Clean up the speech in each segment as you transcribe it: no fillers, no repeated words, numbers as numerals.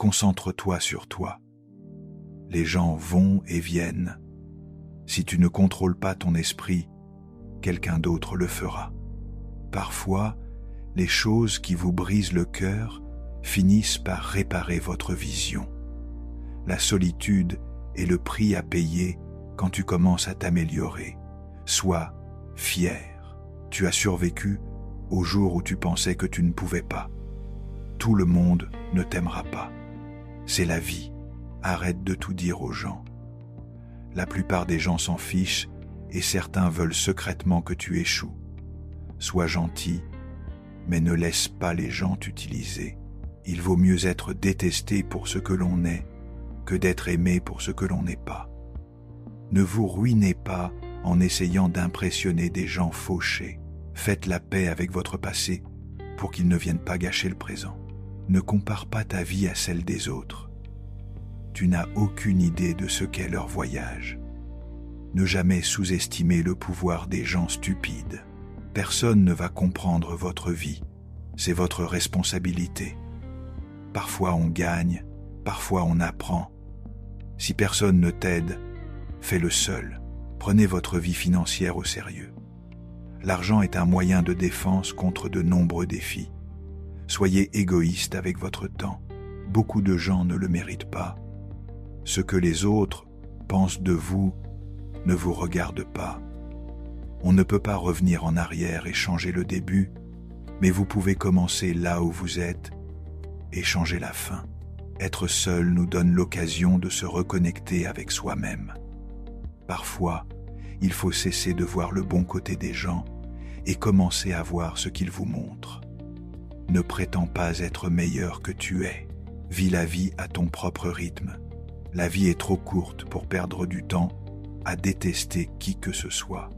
Concentre-toi sur toi. Les gens vont et viennent. Si tu ne contrôles pas ton esprit, quelqu'un d'autre le fera. Parfois, les choses qui vous brisent le cœur finissent par réparer votre vision. La solitude est le prix à payer quand tu commences à t'améliorer. Sois fier. Tu as survécu au jour où tu pensais que tu ne pouvais pas. Tout le monde ne t'aimera pas. C'est la vie. Arrête de tout dire aux gens. La plupart des gens s'en fichent et certains veulent secrètement que tu échoues. Sois gentil, mais ne laisse pas les gens t'utiliser. Il vaut mieux être détesté pour ce que l'on est que d'être aimé pour ce que l'on n'est pas. Ne vous ruinez pas en essayant d'impressionner des gens fauchés. Faites la paix avec votre passé pour qu'il ne vienne pas gâcher le présent. Ne compare pas ta vie à celle des autres. Tu n'as aucune idée de ce qu'est leur voyage. Ne jamais sous-estimer le pouvoir des gens stupides. Personne ne va comprendre votre vie. C'est votre responsabilité. Parfois on gagne, parfois on apprend. Si personne ne t'aide, fais-le seul. Prenez votre vie financière au sérieux. L'argent est un moyen de défense contre de nombreux défis. Soyez égoïste avec votre temps. Beaucoup de gens ne le méritent pas. Ce que les autres pensent de vous ne vous regarde pas. On ne peut pas revenir en arrière et changer le début, mais vous pouvez commencer là où vous êtes et changer la fin. Être seul nous donne l'occasion de se reconnecter avec soi-même. Parfois, il faut cesser de voir le bon côté des gens et commencer à voir ce qu'ils vous montrent. Ne prétends pas être meilleur que tu es. Vis la vie à ton propre rythme. La vie est trop courte pour perdre du temps à détester qui que ce soit.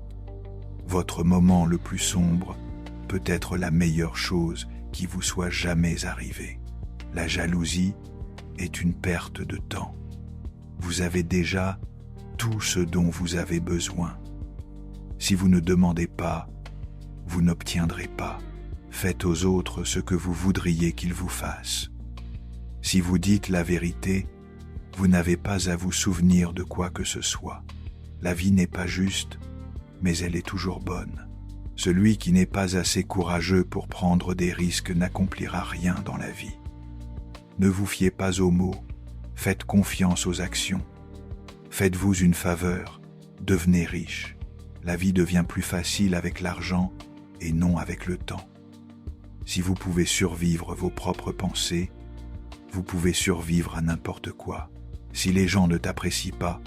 Votre moment le plus sombre peut être la meilleure chose qui vous soit jamais arrivée. La jalousie est une perte de temps. Vous avez déjà tout ce dont vous avez besoin. Si vous ne demandez pas, vous n'obtiendrez pas. Faites aux autres ce que vous voudriez qu'ils vous fassent. Si vous dites la vérité, vous n'avez pas à vous souvenir de quoi que ce soit. La vie n'est pas juste, mais elle est toujours bonne. Celui qui n'est pas assez courageux pour prendre des risques n'accomplira rien dans la vie. Ne vous fiez pas aux mots, faites confiance aux actions. Faites-vous une faveur, devenez riche. La vie devient plus facile avec l'argent et non avec le temps. Si vous pouvez survivre vos propres pensées, vous pouvez survivre à n'importe quoi. Si les gens ne t'apprécient pas,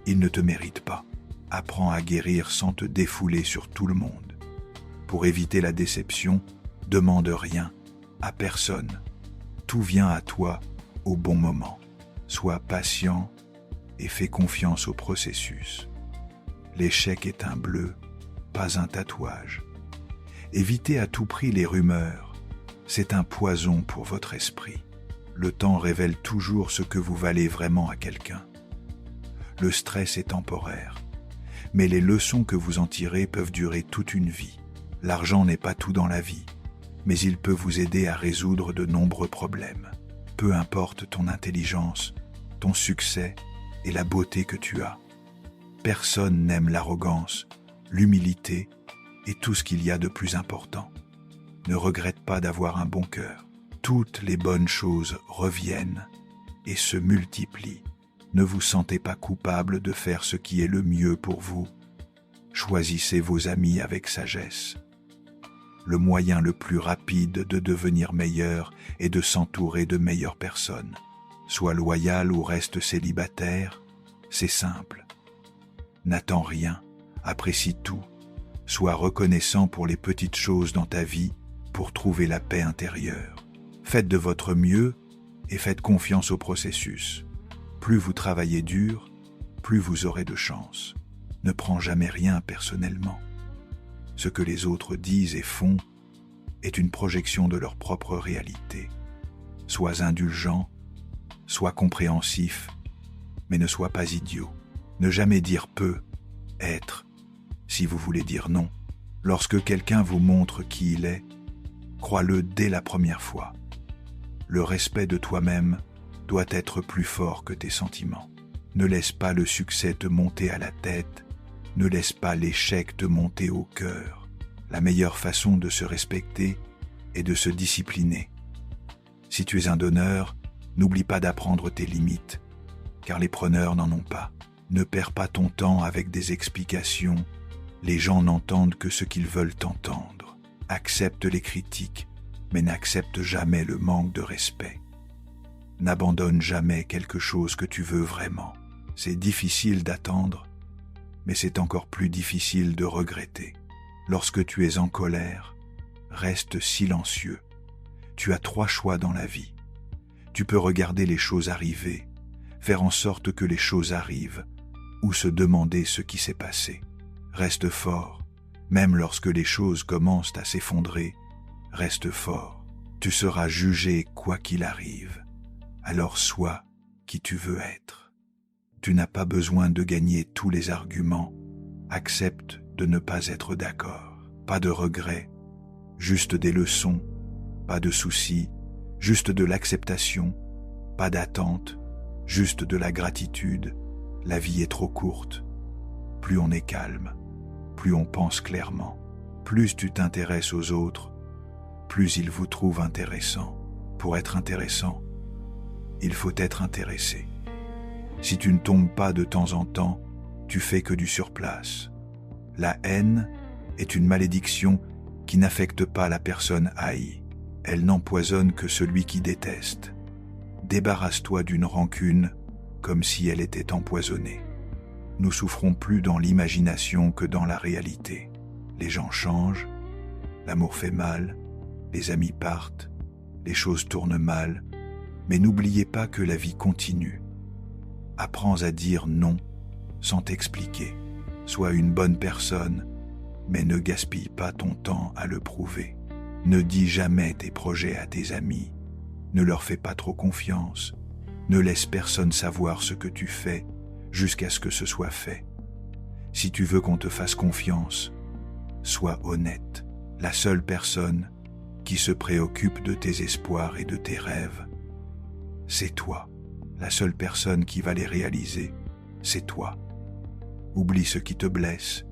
ils ne te méritent pas. Apprends à guérir sans te défouler sur tout le monde. Pour éviter la déception, demande rien à personne. Tout vient à toi au bon moment. Sois patient et fais confiance au processus. L'échec est un bleu, pas un tatouage. Évitez à tout prix les rumeurs. C'est un poison pour votre esprit. Le temps révèle toujours ce que vous valez vraiment à quelqu'un. Le stress est temporaire, mais les leçons que vous en tirez peuvent durer toute une vie. L'argent n'est pas tout dans la vie, mais il peut vous aider à résoudre de nombreux problèmes. Peu importe ton intelligence, ton succès et la beauté que tu as. Personne n'aime l'arrogance, l'humilité et tout ce qu'il y a de plus important. Ne regrette pas d'avoir un bon cœur. Toutes les bonnes choses reviennent et se multiplient. Ne vous sentez pas coupable de faire ce qui est le mieux pour vous. Choisissez vos amis avec sagesse. Le moyen le plus rapide de devenir meilleur est de s'entourer de meilleures personnes. Sois loyal ou reste célibataire, c'est simple. N'attends rien, apprécie tout. Sois reconnaissant pour les petites choses dans ta vie pour trouver la paix intérieure. Faites de votre mieux et faites confiance au processus. Plus vous travaillez dur, plus vous aurez de chance. Ne prends jamais rien personnellement. Ce que les autres disent et font est une projection de leur propre réalité. Sois indulgent, sois compréhensif, mais ne sois pas idiot. Ne jamais dire peut, être, si vous voulez dire non. Lorsque quelqu'un vous montre qui il est, crois-le dès la première fois. Le respect de toi-même doit être plus fort que tes sentiments. Ne laisse pas le succès te monter à la tête, ne laisse pas l'échec te monter au cœur. La meilleure façon de se respecter est de se discipliner. Si tu es un donneur, n'oublie pas d'apprendre tes limites, car les preneurs n'en ont pas. Ne perds pas ton temps avec des explications. Les gens n'entendent que ce qu'ils veulent entendre. Accepte les critiques, mais n'accepte jamais le manque de respect. N'abandonne jamais quelque chose que tu veux vraiment. C'est difficile d'attendre, mais c'est encore plus difficile de regretter. Lorsque tu es en colère, reste silencieux. Tu as 3 choix dans la vie. Tu peux regarder les choses arriver, faire en sorte que les choses arrivent, ou se demander ce qui s'est passé. Reste fort, même lorsque les choses commencent à s'effondrer, reste fort. Tu seras jugé quoi qu'il arrive. Alors sois qui tu veux être. Tu n'as pas besoin de gagner tous les arguments. Accepte de ne pas être d'accord. Pas de regrets, juste des leçons. Pas de soucis, juste de l'acceptation. Pas d'attente, juste de la gratitude. La vie est trop courte. Plus on est calme, plus on pense clairement. Plus tu t'intéresses aux autres, plus ils vous trouvent intéressant. Pour être intéressant, il faut être intéressé. Si tu ne tombes pas de temps en temps, tu fais que du surplace. La haine est une malédiction qui n'affecte pas la personne haïe. Elle n'empoisonne que celui qui déteste. Débarrasse-toi d'une rancune comme si elle était empoisonnée. Nous souffrons plus dans l'imagination que dans la réalité. Les gens changent, l'amour fait mal, les amis partent, les choses tournent mal, mais n'oubliez pas que la vie continue. Apprends à dire non sans t'expliquer. Sois une bonne personne, mais ne gaspille pas ton temps à le prouver. Ne dis jamais tes projets à tes amis. Ne leur fais pas trop confiance. Ne laisse personne savoir ce que tu fais jusqu'à ce que ce soit fait. Si tu veux qu'on te fasse confiance, sois honnête. La seule personne qui se préoccupe de tes espoirs et de tes rêves, c'est toi. La seule personne qui va les réaliser, c'est toi. Oublie ce qui te blesse,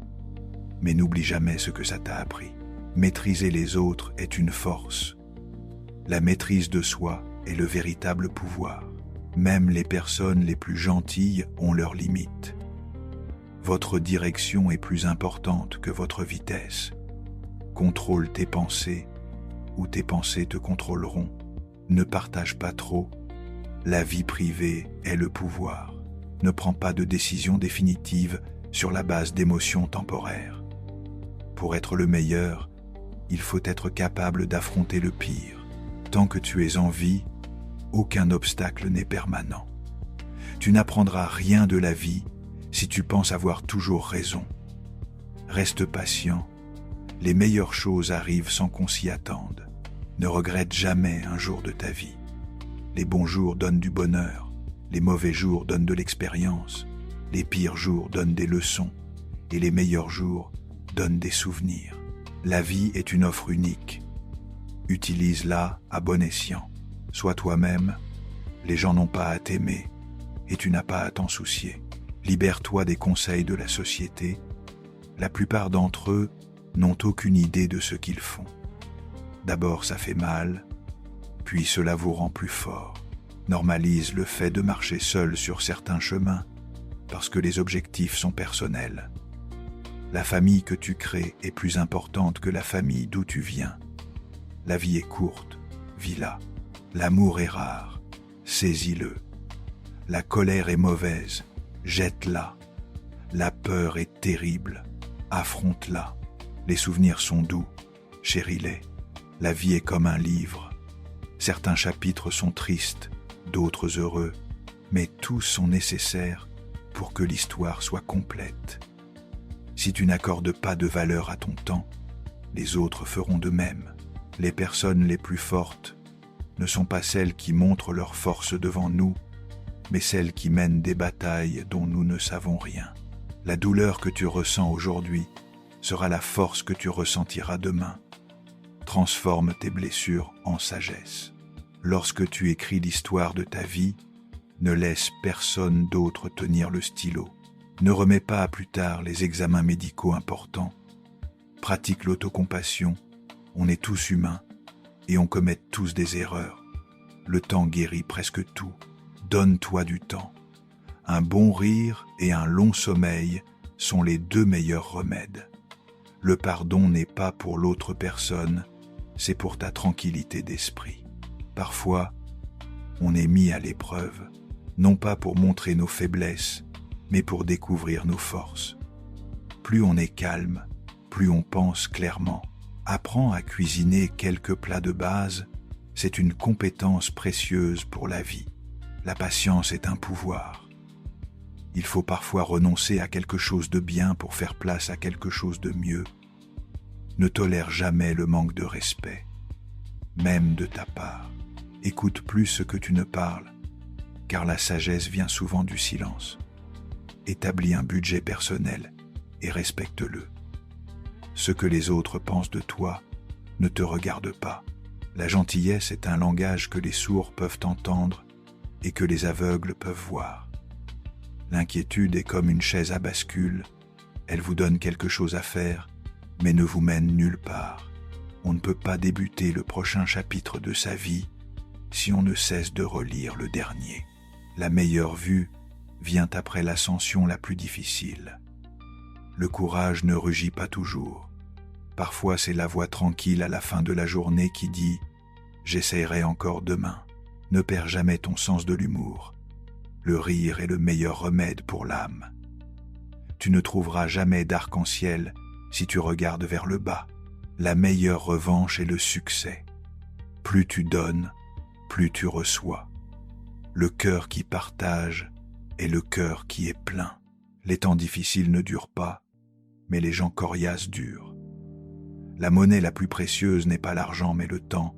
mais n'oublie jamais ce que ça t'a appris. Maîtriser les autres est une force. La maîtrise de soi est le véritable pouvoir. Même les personnes les plus gentilles ont leurs limites. Votre direction est plus importante que votre vitesse. Contrôle tes pensées, ou tes pensées te contrôleront. Ne partage pas trop. La vie privée est le pouvoir. Ne prends pas de décision définitive sur la base d'émotions temporaires. Pour être le meilleur, il faut être capable d'affronter le pire. Tant que tu es en vie, aucun obstacle n'est permanent. Tu n'apprendras rien de la vie si tu penses avoir toujours raison. Reste patient. Les meilleures choses arrivent sans qu'on s'y attende. Ne regrette jamais un jour de ta vie. Les bons jours donnent du bonheur. Les mauvais jours donnent de l'expérience. Les pires jours donnent des leçons. Et les meilleurs jours donnent des souvenirs. La vie est une offre unique. Utilise-la à bon escient. Sois toi-même. Les gens n'ont pas à t'aimer et tu n'as pas à t'en soucier. Libère-toi des conseils de la société. La plupart d'entre eux n'ont aucune idée de ce qu'ils font. D'abord, ça fait mal, puis cela vous rend plus fort. Normalise le fait de marcher seul sur certains chemins, parce que les objectifs sont personnels. La famille que tu crées est plus importante que la famille d'où tu viens. La vie est courte, vis-la. L'amour est rare, saisis-le. La colère est mauvaise, jette-la. La peur est terrible, affronte-la. Les souvenirs sont doux, chéris-les. La vie est comme un livre. Certains chapitres sont tristes, d'autres heureux, mais tous sont nécessaires pour que l'histoire soit complète. Si tu n'accordes pas de valeur à ton temps, les autres feront de même. Les personnes les plus fortes ne sont pas celles qui montrent leur force devant nous, mais celles qui mènent des batailles dont nous ne savons rien. La douleur que tu ressens aujourd'hui sera la force que tu ressentiras demain. Transforme tes blessures en sagesse. Lorsque tu écris l'histoire de ta vie, Ne laisse personne d'autre tenir le stylo. Ne remets pas à plus tard les examens médicaux importants. Pratique l'autocompassion. On est tous humains et on commet tous des erreurs. Le temps guérit presque tout. Donne-toi du temps. Un bon rire et un long sommeil sont les 2 meilleurs remèdes. Le pardon n'est pas pour l'autre personne, c'est pour ta tranquillité d'esprit. Parfois, on est mis à l'épreuve, non pas pour montrer nos faiblesses, mais pour découvrir nos forces. Plus on est calme, plus on pense clairement. Apprends à cuisiner quelques plats de base, c'est une compétence précieuse pour la vie. La patience est un pouvoir. Il faut parfois renoncer à quelque chose de bien pour faire place à quelque chose de mieux. Ne tolère jamais le manque de respect, même de ta part. Écoute plus ce que tu ne parles, car la sagesse vient souvent du silence. Établis un budget personnel et respecte-le. Ce que les autres pensent de toi ne te regarde pas. La gentillesse est un langage que les sourds peuvent entendre et que les aveugles peuvent voir. L'inquiétude est comme une chaise à bascule, elle vous donne quelque chose à faire, mais ne vous mène nulle part. On ne peut pas débuter le prochain chapitre de sa vie si on ne cesse de relire le dernier. La meilleure vue vient après l'ascension la plus difficile. Le courage ne rugit pas toujours. Parfois c'est la voix tranquille à la fin de la journée qui dit « J'essayerai encore demain ». Ne perds jamais ton sens de l'humour. Le rire est le meilleur remède pour l'âme. Tu ne trouveras jamais d'arc-en-ciel si tu regardes vers le bas. La meilleure revanche est le succès. Plus tu donnes, plus tu reçois. Le cœur qui partage est le cœur qui est plein. Les temps difficiles ne durent pas, mais les gens coriaces durent. La monnaie la plus précieuse n'est pas l'argent mais le temps.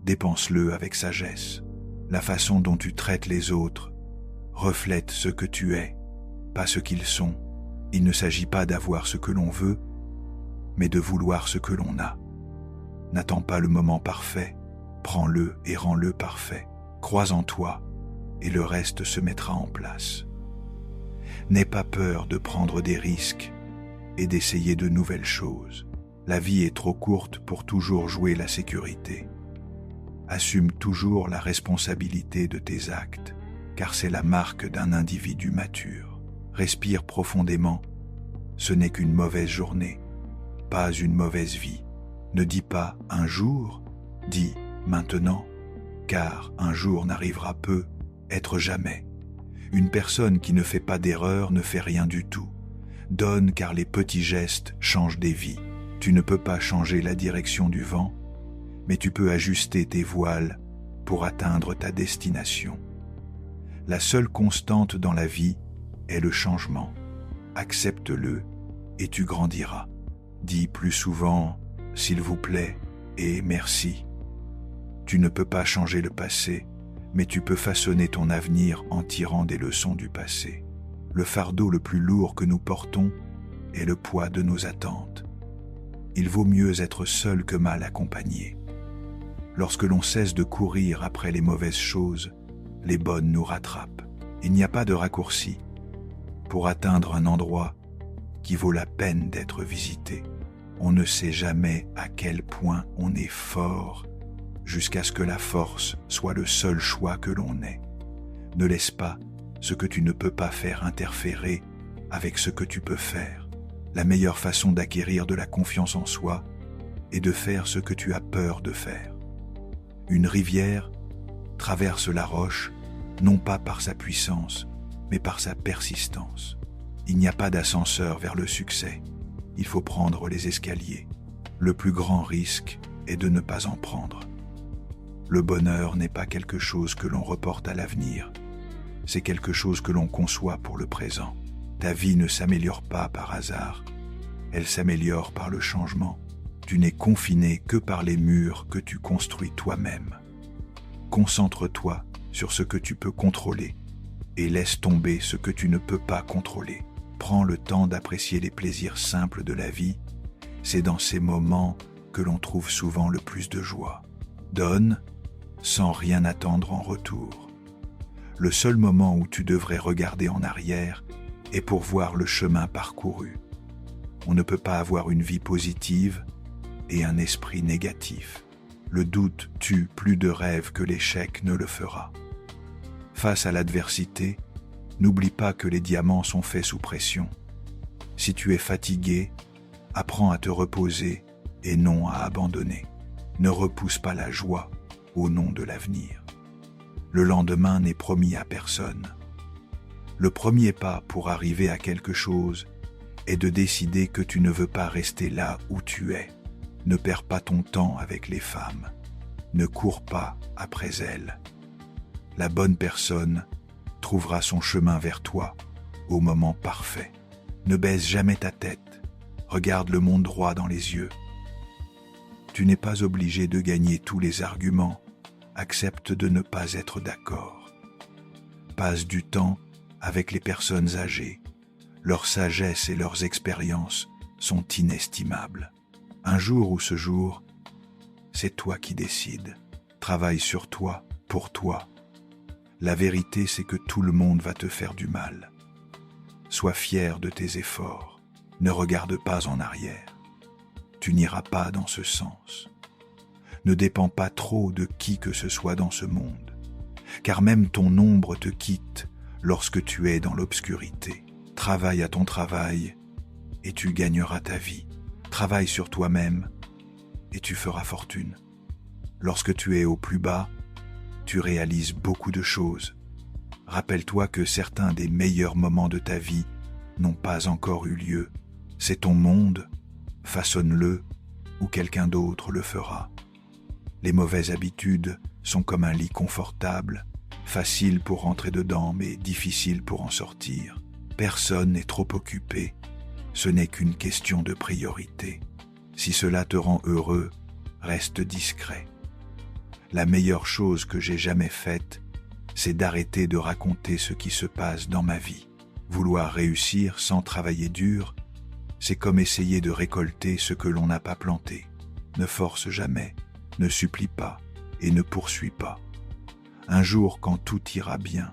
Dépense-le avec sagesse. La façon dont tu traites les autres reflète ce que tu es, pas ce qu'ils sont. Il ne s'agit pas d'avoir ce que l'on veut, mais de vouloir ce que l'on a. N'attends pas le moment parfait, prends-le et rends-le parfait. Crois en toi, et le reste se mettra en place. N'aie pas peur de prendre des risques et d'essayer de nouvelles choses. La vie est trop courte pour toujours jouer la sécurité. Assume toujours la responsabilité de tes actes, car c'est la marque d'un individu mature. Respire profondément, ce n'est qu'une mauvaise journée, pas une mauvaise vie. Ne dis pas « un jour », dis « maintenant », car un jour n'arrivera peu, être jamais. Une personne qui ne fait pas d'erreur ne fait rien du tout. Donne car les petits gestes changent des vies. Tu ne peux pas changer la direction du vent, mais tu peux ajuster tes voiles pour atteindre ta destination. La seule constante dans la vie est le changement. Accepte-le et tu grandiras. Dis plus souvent « s'il vous plaît » et « merci ». Tu ne peux pas changer le passé, mais tu peux façonner ton avenir en tirant des leçons du passé. Le fardeau le plus lourd que nous portons est le poids de nos attentes. Il vaut mieux être seul que mal accompagné. Lorsque l'on cesse de courir après les mauvaises choses, les bonnes nous rattrapent. Il n'y a pas de raccourci pour atteindre un endroit qui vaut la peine d'être visité. On ne sait jamais à quel point on est fort jusqu'à ce que la force soit le seul choix que l'on ait. Ne laisse pas ce que tu ne peux pas faire interférer avec ce que tu peux faire. La meilleure façon d'acquérir de la confiance en soi est de faire ce que tu as peur de faire. Une rivière traverse la roche non pas par sa puissance, mais par sa persistance. Il n'y a pas d'ascenseur vers le succès. Il faut prendre les escaliers. Le plus grand risque est de ne pas en prendre. Le bonheur n'est pas quelque chose que l'on reporte à l'avenir. C'est quelque chose que l'on conçoit pour le présent. Ta vie ne s'améliore pas par hasard. Elle s'améliore par le changement. Tu n'es confiné que par les murs que tu construis toi-même. Concentre-toi sur ce que tu peux contrôler et laisse tomber ce que tu ne peux pas contrôler. Prends le temps d'apprécier les plaisirs simples de la vie. C'est dans ces moments que l'on trouve souvent le plus de joie. Donne sans rien attendre en retour. Le seul moment où tu devrais regarder en arrière est pour voir le chemin parcouru. On ne peut pas avoir une vie positive et un esprit négatif. Le doute tue plus de rêves que l'échec ne le fera. Face à l'adversité, n'oublie pas que les diamants sont faits sous pression. Si tu es fatigué, apprends à te reposer et non à abandonner. Ne repousse pas la joie au nom de l'avenir. Le lendemain n'est promis à personne. Le premier pas pour arriver à quelque chose est de décider que tu ne veux pas rester là où tu es. Ne perds pas ton temps avec les femmes. Ne cours pas après elles. La bonne personne trouvera son chemin vers toi au moment parfait. Ne baisse jamais ta tête. Regarde le monde droit dans les yeux. Tu n'es pas obligé de gagner tous les arguments. Accepte de ne pas être d'accord. Passe du temps avec les personnes âgées. Leur sagesse et leurs expériences sont inestimables. Un jour ou ce jour, c'est toi qui décides. Travaille sur toi, pour toi. La vérité, c'est que tout le monde va te faire du mal. Sois fier de tes efforts. Ne regarde pas en arrière. Tu n'iras pas dans ce sens. Ne dépends pas trop de qui que ce soit dans ce monde, car même ton ombre te quitte lorsque tu es dans l'obscurité. Travaille à ton travail et tu gagneras ta vie. Travaille sur toi-même et tu feras fortune. Lorsque tu es au plus bas, tu réalises beaucoup de choses. Rappelle-toi que certains des meilleurs moments de ta vie n'ont pas encore eu lieu. C'est ton monde, façonne-le ou quelqu'un d'autre le fera. Les mauvaises habitudes sont comme un lit confortable, facile pour rentrer dedans mais difficile pour en sortir. Personne n'est trop occupé, ce n'est qu'une question de priorité. Si cela te rend heureux, reste discret. La meilleure chose que j'ai jamais faite, c'est d'arrêter de raconter ce qui se passe dans ma vie. Vouloir réussir sans travailler dur, c'est comme essayer de récolter ce que l'on n'a pas planté. Ne force jamais, ne supplie pas et ne poursuis pas. Un jour, quand tout ira bien,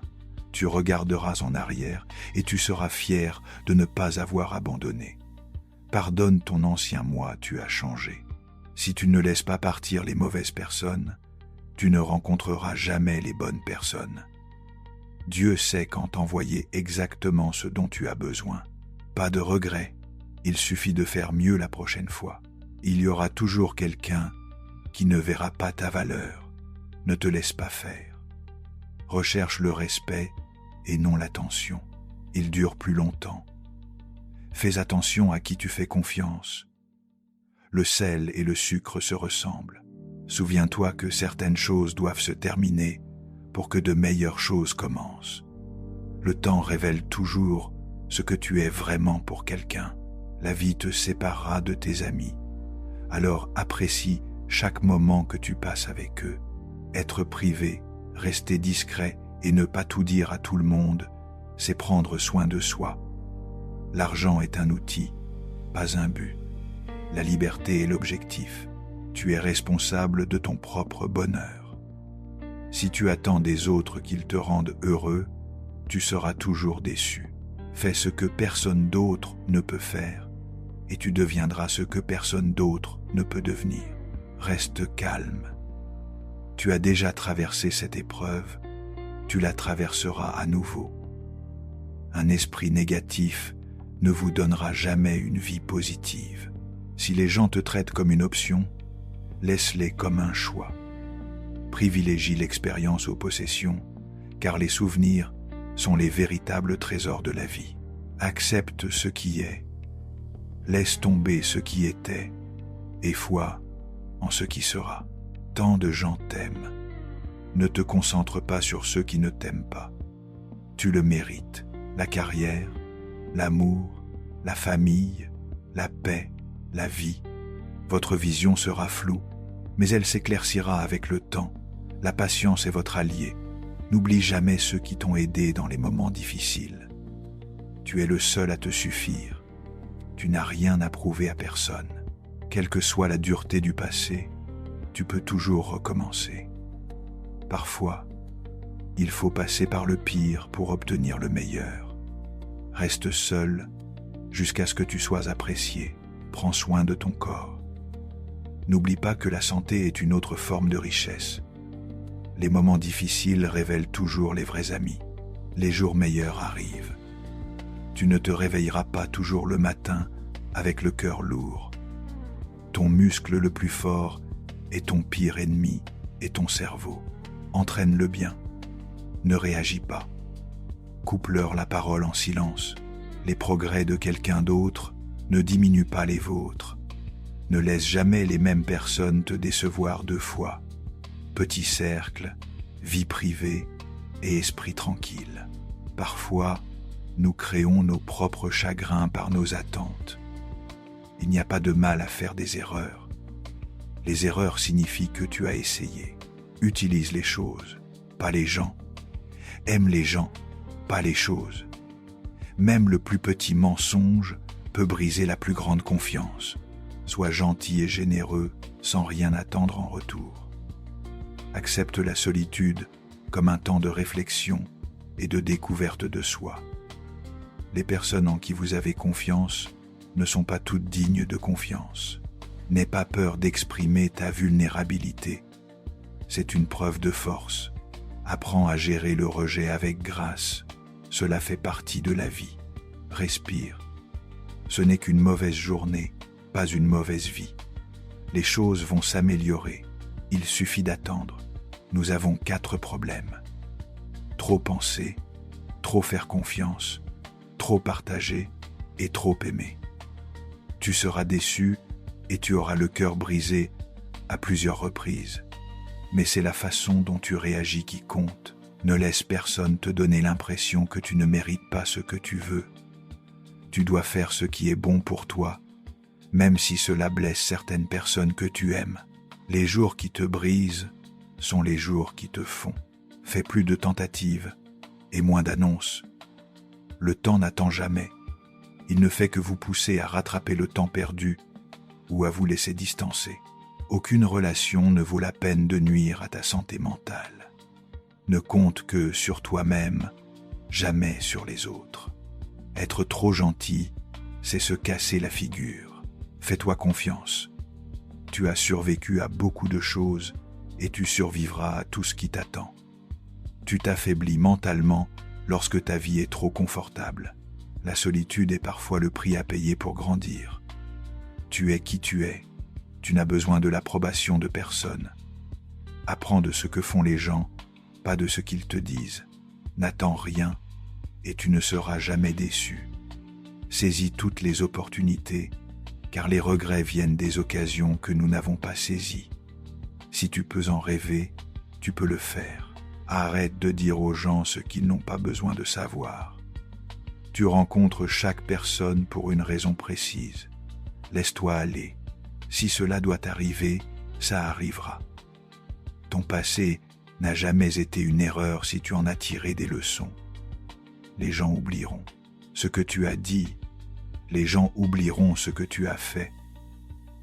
tu regarderas en arrière et tu seras fier de ne pas avoir abandonné. Pardonne ton ancien moi, tu as changé. Si tu ne laisses pas partir les mauvaises personnes, tu ne rencontreras jamais les bonnes personnes. Dieu sait quand t'envoyer exactement ce dont tu as besoin. Pas de regret, il suffit de faire mieux la prochaine fois. Il y aura toujours quelqu'un qui ne verra pas ta valeur. Ne te laisse pas faire. Recherche le respect et non l'attention. Il dure plus longtemps. Fais attention à qui tu fais confiance. Le sel et le sucre se ressemblent. Souviens-toi que certaines choses doivent se terminer pour que de meilleures choses commencent. Le temps révèle toujours ce que tu es vraiment pour quelqu'un. La vie te séparera de tes amis. Alors apprécie chaque moment que tu passes avec eux. Être privé, rester discret et ne pas tout dire à tout le monde, c'est prendre soin de soi. L'argent est un outil, pas un but. La liberté est l'objectif. Tu es responsable de ton propre bonheur. Si tu attends des autres qu'ils te rendent heureux, tu seras toujours déçu. Fais ce que personne d'autre ne peut faire et tu deviendras ce que personne d'autre ne peut devenir. Reste calme. Tu as déjà traversé cette épreuve, tu la traverseras à nouveau. Un esprit négatif ne vous donnera jamais une vie positive. Si les gens te traitent comme une option, laisse-les comme un choix. Privilégie l'expérience aux possessions, car les souvenirs sont les véritables trésors de la vie. Accepte ce qui est, laisse tomber ce qui était, et foi en ce qui sera. Tant de gens t'aiment. Ne te concentre pas sur ceux qui ne t'aiment pas. Tu le mérites. La carrière, l'amour, la famille, la paix, la vie. Votre vision sera floue, mais elle s'éclaircira avec le temps. La patience est votre allié. N'oublie jamais ceux qui t'ont aidé dans les moments difficiles. Tu es le seul à te suffire. Tu n'as rien à prouver à personne. Quelle que soit la dureté du passé, tu peux toujours recommencer. Parfois, Il faut passer par le pire pour obtenir le meilleur. Reste seul jusqu'à ce que tu sois apprécié. Prends soin de ton corps. N'oublie pas que la santé est une autre forme de richesse. Les moments difficiles révèlent toujours les vrais amis. Les jours meilleurs arrivent. Tu ne te réveilleras pas toujours le matin avec le cœur lourd. Ton muscle le plus fort est ton pire ennemi et ton cerveau. Entraîne-le bien. Ne réagis pas. Coupe-leur la parole en silence. Les progrès de quelqu'un d'autre ne diminuent pas les vôtres. Ne laisse jamais les mêmes personnes te décevoir deux fois. Petit cercle, vie privée et esprit tranquille. Parfois, nous créons nos propres chagrins par nos attentes. Il n'y a pas de mal à faire des erreurs. Les erreurs signifient que tu as essayé. Utilise les choses, pas les gens. Aime les gens, pas les choses. Même le plus petit mensonge peut briser la plus grande confiance. Sois gentil et généreux sans rien attendre en retour. Accepte la solitude comme un temps de réflexion et de découverte de soi. Les personnes en qui vous avez confiance ne sont pas toutes dignes de confiance. N'aie pas peur d'exprimer ta vulnérabilité. C'est une preuve de force. Apprends à gérer le rejet avec grâce. Cela fait partie de la vie. Respire. Ce n'est qu'une mauvaise journée, pas une mauvaise vie. Les choses vont s'améliorer. Il suffit d'attendre. Nous avons 4 problèmes. Trop penser, trop faire confiance, trop partager et trop aimer. Tu seras déçu et tu auras le cœur brisé à plusieurs reprises. Mais c'est la façon dont tu réagis qui compte. Ne laisse personne te donner l'impression que tu ne mérites pas ce que tu veux. Tu dois faire ce qui est bon pour toi, même si cela blesse certaines personnes que tu aimes. Les jours qui te brisent sont les jours qui te font. Fais plus de tentatives et moins d'annonces. Le temps n'attend jamais. Il ne fait que vous pousser à rattraper le temps perdu ou à vous laisser distancer. Aucune relation ne vaut la peine de nuire à ta santé mentale. Ne compte que sur toi-même, jamais sur les autres. Être trop gentil, c'est se casser la figure. Fais-toi confiance. Tu as survécu à beaucoup de choses et tu survivras à tout ce qui t'attend. Tu t'affaiblis mentalement lorsque ta vie est trop confortable. La solitude est parfois le prix à payer pour grandir. Tu es qui tu es. Tu n'as besoin de l'approbation de personne. Apprends de ce que font les gens, pas de ce qu'ils te disent. N'attends rien et tu ne seras jamais déçu. Saisis toutes les opportunités, car les regrets viennent des occasions que nous n'avons pas saisies. Si tu peux en rêver, tu peux le faire. Arrête de dire aux gens ce qu'ils n'ont pas besoin de savoir. Tu rencontres chaque personne pour une raison précise. Laisse-toi aller. Si cela doit arriver, ça arrivera. Ton passé n'a jamais été une erreur si tu en as tiré des leçons. Les gens oublieront ce que tu as dit. Les gens oublieront ce que tu as fait.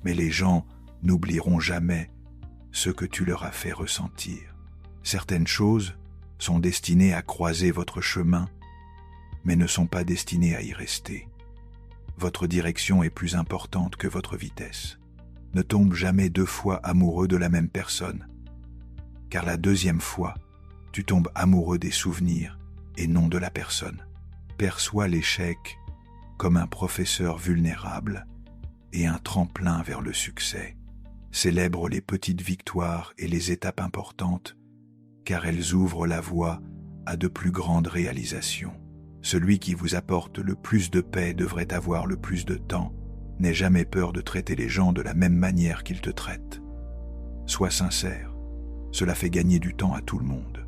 Mais les gens n'oublieront jamais ce que tu leur as fait ressentir. Certaines choses sont destinées à croiser votre chemin, mais ne sont pas destinées à y rester. Votre direction est plus importante que votre vitesse. Ne tombe jamais 2 fois amoureux de la même personne, car la 2e fois, tu tombes amoureux des souvenirs et non de la personne. Perçois l'échec comme un professeur vulnérable et un tremplin vers le succès. Célèbre les petites victoires et les étapes importantes, car elles ouvrent la voie à de plus grandes réalisations. Celui qui vous apporte le plus de paix devrait avoir le plus de temps. N'aie jamais peur de traiter les gens de la même manière qu'ils te traitent. Sois sincère, cela fait gagner du temps à tout le monde.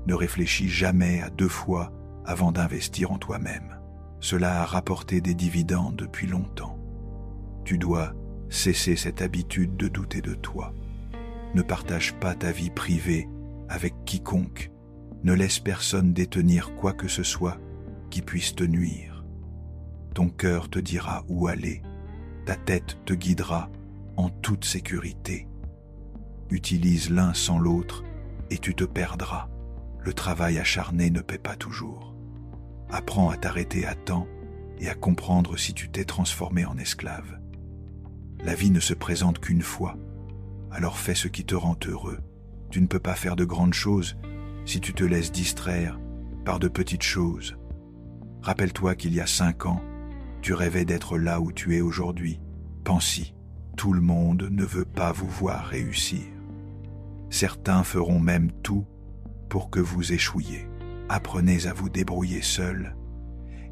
Ne réfléchis jamais à 2 fois avant d'investir en toi-même. Cela a rapporté des dividendes depuis longtemps. Tu dois cesser cette habitude de douter de toi. Ne partage pas ta vie privée avec quiconque. Ne laisse personne détenir quoi que ce soit qui puisse te nuire. Ton cœur te dira où aller. Ta tête te guidera en toute sécurité. Utilise l'un sans l'autre et tu te perdras. Le travail acharné ne paie pas toujours. Apprends à t'arrêter à temps et à comprendre si tu t'es transformé en esclave. La vie ne se présente qu'une fois, alors fais ce qui te rend heureux. Tu ne peux pas faire de grandes choses si tu te laisses distraire par de petites choses. Rappelle-toi qu'il y a 5 ans, tu rêvais d'être là où tu es aujourd'hui. Pense-y, tout le monde ne veut pas vous voir réussir. Certains feront même tout pour que vous échouiez. Apprenez à vous débrouiller seul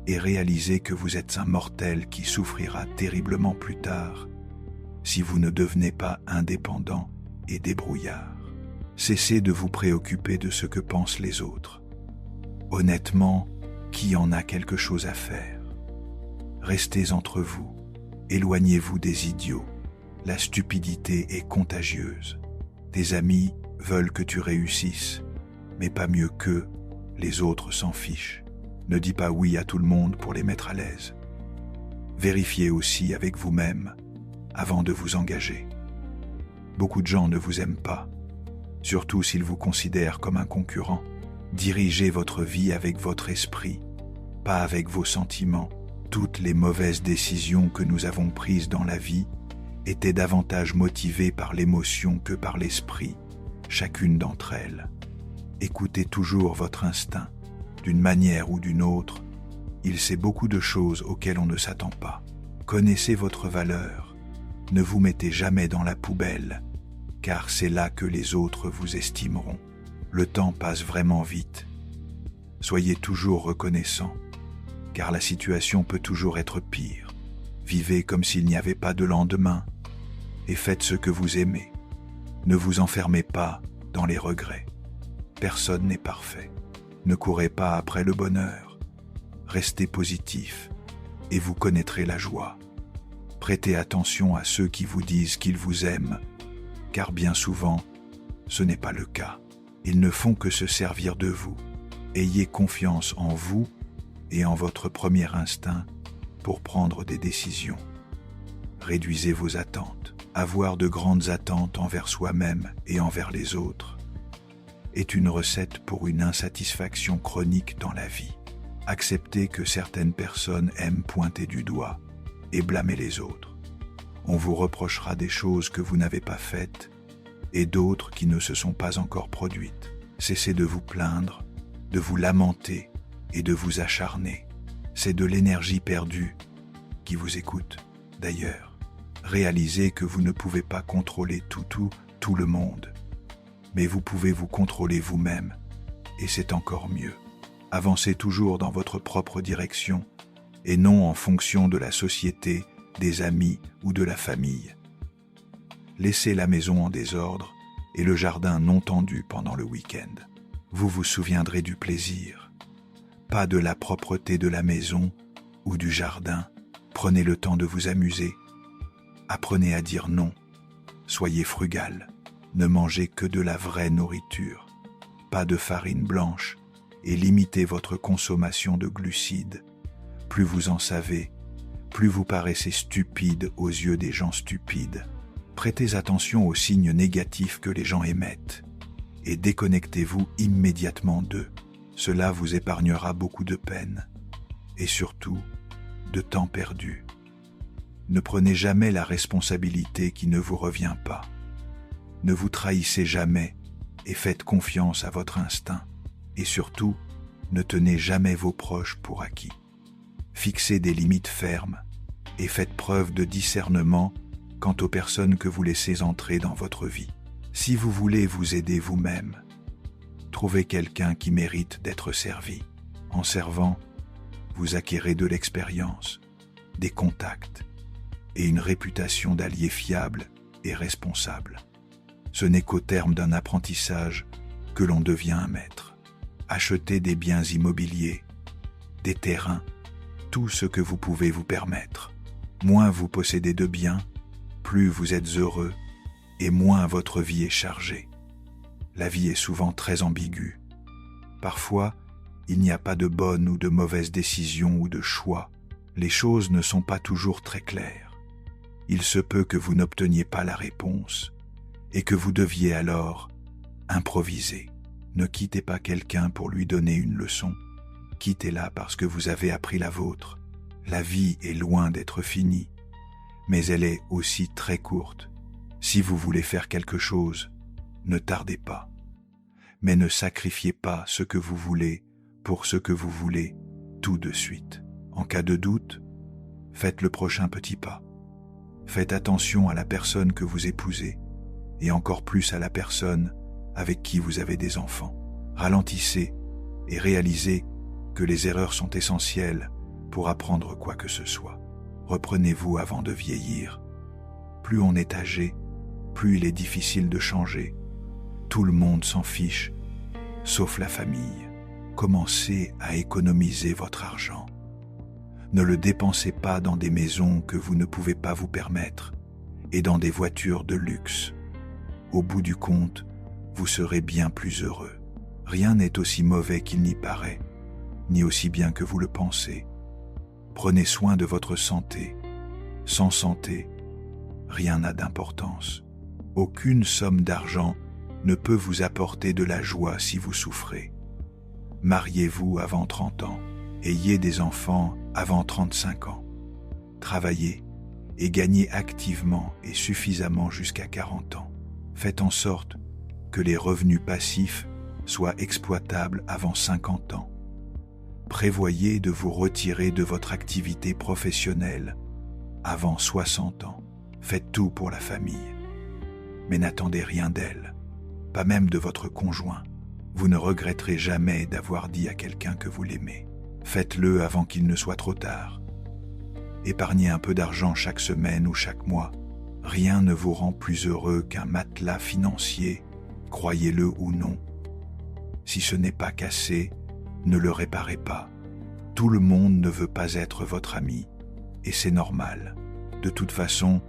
et réalisez que vous êtes un mortel qui souffrira terriblement plus tard si vous ne devenez pas indépendant et débrouillard. Cessez de vous préoccuper de ce que pensent les autres. Honnêtement, qui en a quelque chose à faire? Restez entre vous, éloignez-vous des idiots. La stupidité est contagieuse. Tes amis veulent que tu réussisses, mais pas mieux qu'eux, les autres s'en fichent. Ne dis pas oui à tout le monde pour les mettre à l'aise. Vérifiez aussi avec vous-même avant de vous engager. Beaucoup de gens ne vous aiment pas, surtout s'ils vous considèrent comme un concurrent. Dirigez votre vie avec votre esprit, pas avec vos sentiments. Toutes les mauvaises décisions que nous avons prises dans la vie étaient davantage motivées par l'émotion que par l'esprit, chacune d'entre elles. Écoutez toujours votre instinct. D'une manière ou d'une autre, il sait beaucoup de choses auxquelles on ne s'attend pas. Connaissez votre valeur. Ne vous mettez jamais dans la poubelle, car c'est là que les autres vous estimeront. Le temps passe vraiment vite. Soyez toujours reconnaissant, car la situation peut toujours être pire. Vivez comme s'il n'y avait pas de lendemain, et faites ce que vous aimez. Ne vous enfermez pas dans les regrets. Personne n'est parfait. Ne courez pas après le bonheur. Restez positif, et vous connaîtrez la joie. Prêtez attention à ceux qui vous disent qu'ils vous aiment, car bien souvent, ce n'est pas le cas. Ils ne font que se servir de vous. Ayez confiance en vous et en votre premier instinct pour prendre des décisions. Réduisez vos attentes. Avoir de grandes attentes envers soi-même et envers les autres est une recette pour une insatisfaction chronique dans la vie. Acceptez que certaines personnes aiment pointer du doigt et blâmer les autres. On vous reprochera des choses que vous n'avez pas faites et d'autres qui ne se sont pas encore produites. Cessez de vous plaindre, de vous lamenter et de vous acharner. C'est de l'énergie perdue qui vous écoute. D'ailleurs, réalisez que vous ne pouvez pas contrôler tout le monde, mais vous pouvez vous contrôler vous-même, et c'est encore mieux. Avancez toujours dans votre propre direction, et non en fonction de la société, des amis ou de la famille. Laissez la maison en désordre et le jardin non tendu pendant le week-end. Vous vous souviendrez du plaisir, pas de la propreté de la maison ou du jardin. Prenez le temps de vous amuser. Apprenez à dire non. Soyez frugal. Ne mangez que de la vraie nourriture, pas de farine blanche, et limitez votre consommation de glucides. Plus vous en savez, plus vous paraissez stupide aux yeux des gens stupides. Prêtez attention aux signes négatifs que les gens émettent et déconnectez-vous immédiatement d'eux. Cela vous épargnera beaucoup de peine et surtout de temps perdu. Ne prenez jamais la responsabilité qui ne vous revient pas. Ne vous trahissez jamais et faites confiance à votre instinct. Et surtout, ne tenez jamais vos proches pour acquis. Fixez des limites fermes et faites preuve de discernement quant aux personnes que vous laissez entrer dans votre vie. Si vous voulez vous aider vous-même, trouvez quelqu'un qui mérite d'être servi. En servant, vous acquérez de l'expérience, des contacts et une réputation d'allié fiable et responsable. Ce n'est qu'au terme d'un apprentissage que l'on devient un maître. Achetez des biens immobiliers, des terrains, tout ce que vous pouvez vous permettre. Moins vous possédez de biens, plus vous êtes heureux et moins votre vie est chargée. La vie est souvent très ambiguë. Parfois, il n'y a pas de bonne ou de mauvaise décision ou de choix. Les choses ne sont pas toujours très claires. Il se peut que vous n'obteniez pas la réponse et que vous deviez alors improviser. Ne quittez pas quelqu'un pour lui donner une leçon. Quittez-la parce que vous avez appris la vôtre. La vie est loin d'être finie, mais elle est aussi très courte. Si vous voulez faire quelque chose, ne tardez pas. Mais ne sacrifiez pas ce que vous voulez pour ce que vous voulez tout de suite. En cas de doute, faites le prochain petit pas. Faites attention à la personne que vous épousez et encore plus à la personne avec qui vous avez des enfants. Ralentissez et réalisez que les erreurs sont essentielles pour apprendre quoi que ce soit. Reprenez-vous avant de vieillir. Plus on est âgé, plus il est difficile de changer. Tout le monde s'en fiche, sauf la famille. Commencez à économiser votre argent. Ne le dépensez pas dans des maisons que vous ne pouvez pas vous permettre et dans des voitures de luxe. Au bout du compte, vous serez bien plus heureux. Rien n'est aussi mauvais qu'il n'y paraît, ni aussi bien que vous le pensez. Prenez soin de votre santé. Sans santé, rien n'a d'importance. Aucune somme d'argent ne peut vous apporter de la joie si vous souffrez. Mariez-vous avant 30 ans. Ayez des enfants avant 35 ans. Travaillez et gagnez activement et suffisamment jusqu'à 40 ans. Faites en sorte que les revenus passifs soient exploitables avant 50 ans. Prévoyez de vous retirer de votre activité professionnelle avant 60 ans. Faites tout pour la famille. Mais n'attendez rien d'elle, pas même de votre conjoint. Vous ne regretterez jamais d'avoir dit à quelqu'un que vous l'aimez. Faites-le avant qu'il ne soit trop tard. Épargnez un peu d'argent chaque semaine ou chaque mois. Rien ne vous rend plus heureux qu'un matelas financier, croyez-le ou non. Si ce n'est pas cassé, ne le réparez pas. Tout le monde ne veut pas être votre ami, et c'est normal. De toute façon,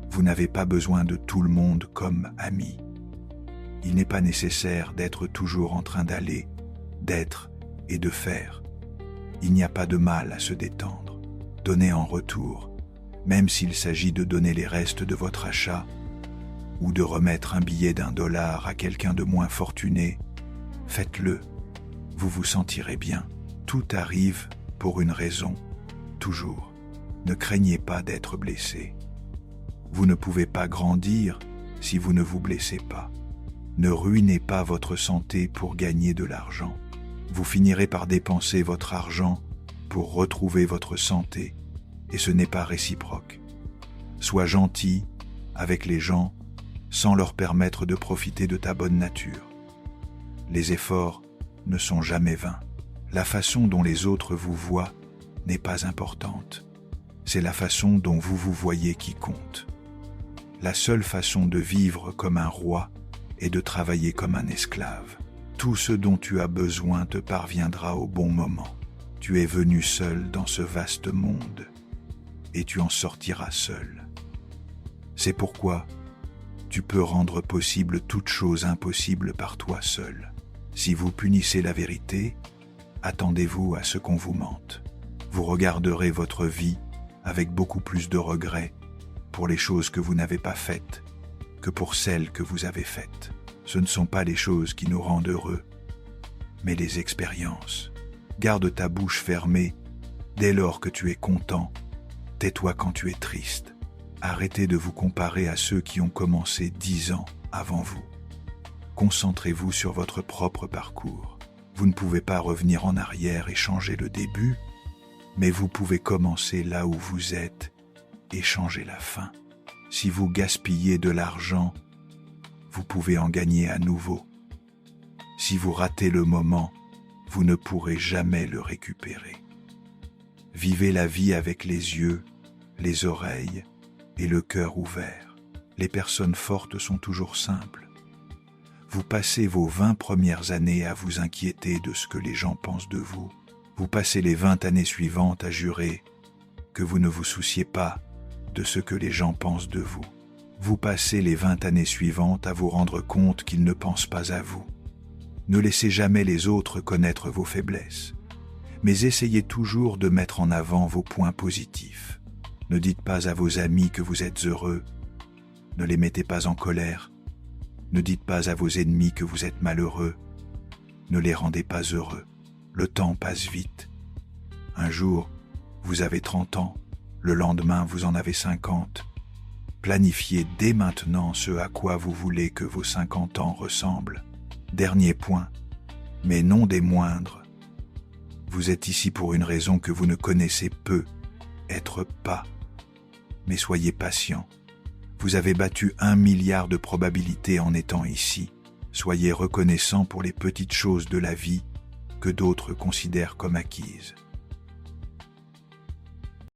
vous n'avez pas besoin de tout le monde comme ami. Il n'est pas nécessaire d'être toujours en train d'aller, d'être et de faire. Il n'y a pas de mal à se détendre. Donnez en retour, même s'il s'agit de donner les restes de votre achat ou de remettre un billet d'1 $ à quelqu'un de moins fortuné, faites-le. Vous vous sentirez bien. Tout arrive pour une raison, toujours. Ne craignez pas d'être blessé. Vous ne pouvez pas grandir si vous ne vous blessez pas. Ne ruinez pas votre santé pour gagner de l'argent. Vous finirez par dépenser votre argent pour retrouver votre santé, et ce n'est pas réciproque. Sois gentil avec les gens sans leur permettre de profiter de ta bonne nature. Les efforts ne sont jamais vains. La façon dont les autres vous voient n'est pas importante. C'est la façon dont vous vous voyez qui compte. La seule façon de vivre comme un roi est de travailler comme un esclave. Tout ce dont tu as besoin te parviendra au bon moment. Tu es venu seul dans ce vaste monde, et tu en sortiras seul. C'est pourquoi tu peux rendre possible toute chose impossible par toi seul. Si vous punissez la vérité, attendez-vous à ce qu'on vous mente. Vous regarderez votre vie avec beaucoup plus de regrets pour les choses que vous n'avez pas faites que pour celles que vous avez faites. Ce ne sont pas les choses qui nous rendent heureux, mais les expériences. Garde ta bouche fermée dès lors que tu es content. Tais-toi quand tu es triste. Arrêtez de vous comparer à ceux qui ont commencé 10 ans avant vous. Concentrez-vous sur votre propre parcours. Vous ne pouvez pas revenir en arrière et changer le début, mais vous pouvez commencer là où vous êtes et changer la fin. Si vous gaspillez de l'argent, vous pouvez en gagner à nouveau. Si vous ratez le moment, vous ne pourrez jamais le récupérer. Vivez la vie avec les yeux, les oreilles et le cœur ouvert. Les personnes fortes sont toujours simples. Vous passez vos 20 premières années à vous inquiéter de ce que les gens pensent de vous. Vous passez les 20 années suivantes à jurer que vous ne vous souciez pas de ce que les gens pensent de vous. Vous passez les 20 années suivantes à vous rendre compte qu'ils ne pensent pas à vous. Ne laissez jamais les autres connaître vos faiblesses, mais essayez toujours de mettre en avant vos points positifs. Ne dites pas à vos amis que vous êtes heureux. Ne les mettez pas en colère. Ne dites pas à vos ennemis que vous êtes malheureux. ne les rendez pas heureux. Le temps passe vite. Un jour, vous avez 30 ans, le lendemain, vous en avez 50. Planifiez dès maintenant ce à quoi vous voulez que vos 50 ans ressemblent. Dernier point, mais non des moindres. Vous êtes ici pour une raison que vous ne connaissez peu, être pas. Mais soyez patient. Vous avez battu 1 milliard de probabilités en étant ici. Soyez reconnaissant pour les petites choses de la vie que d'autres considèrent comme acquises.